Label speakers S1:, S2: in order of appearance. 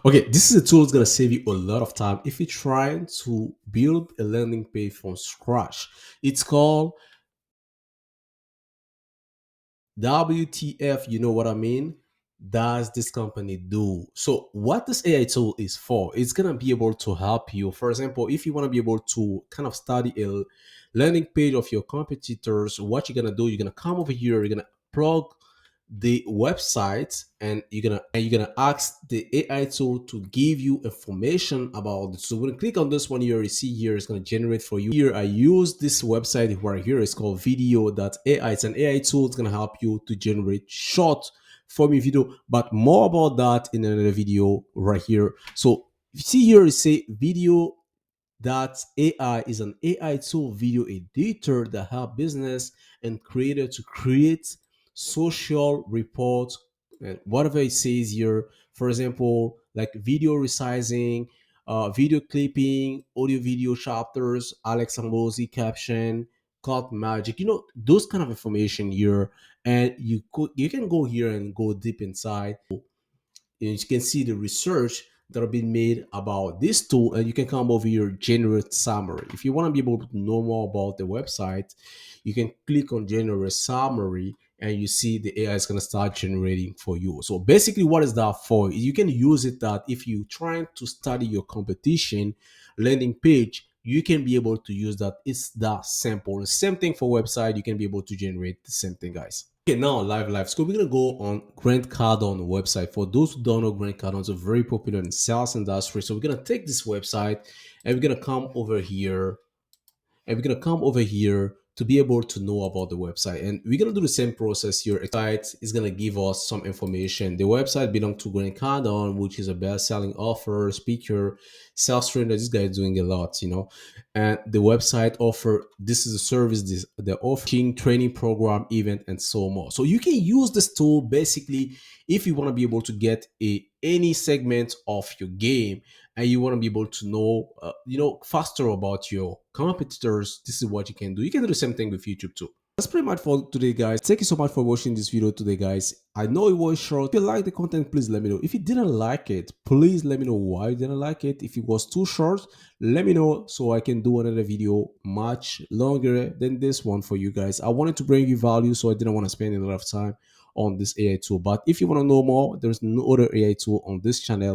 S1: Okay, this is a tool that's gonna save you a lot of time if you're trying to build a landing page from scratch. It's called WTF, you know what I mean? Does this company do? So, what this AI tool is for, it's gonna be able to help you. For example, if you want to be able to kind of study a landing page of your competitors, what you're gonna do, you're gonna come over here, you're gonna plug the website, and you're gonna ask the AI tool to give you information about it. So when you click on this one here, you see here it's gonna generate for you. Here I use this website right here. It's called video.ai. It's an AI tool. It's gonna help you to generate short form video, but more about that in another video right here. So you see here, it say video that AI is an AI tool video editor that help business and creator to create social reports and whatever it says here. For example, like video resizing, video clipping, audio video chapters, Alex Ambosi caption, cut magic, those kind of information here. And you can go here and go deep inside. You can see the research that have been made about this tool, and you can come over here, generate summary. If you want to be able to know more about the website, you can click on generate summary, and you see the AI is going to start generating for you. So basically, what is that for? You can use it that if you're trying to study your competition landing page, you can be able to use that. It's that simple. The same thing for website, you can be able to generate the same thing, guys. Okay, now live. So we're gonna go on Grant Cardone website. For those who don't know, Grant Cardone is a very popular in sales industry. So we're gonna take this website and we're gonna come over here and we're gonna come over here to be able to know about the website. And we're gonna do the same process here. A site is gonna give us some information. The website belongs to Grant Cardone, which is a best-selling author, speaker, sales trainer. This guy is doing a lot. And the website offer this is a service, this the offering training program, event, and so more. So you can use this tool basically if you want to be able to get any segment of your game and you want to be able to know faster about your competitors. This is what you can do. You can do the same thing with YouTube too. That's pretty much for today, guys. Thank you so much for watching this video today, guys. I know it was short. If you like the content, please let me know. If you didn't like it, please let me know why you didn't like it. If it was too short, let me know so I can do another video much longer than this one for you guys. I wanted to bring you value, so I didn't want to spend a lot of time on this AI tool. But if you want to know more, there's no other AI tool on this channel.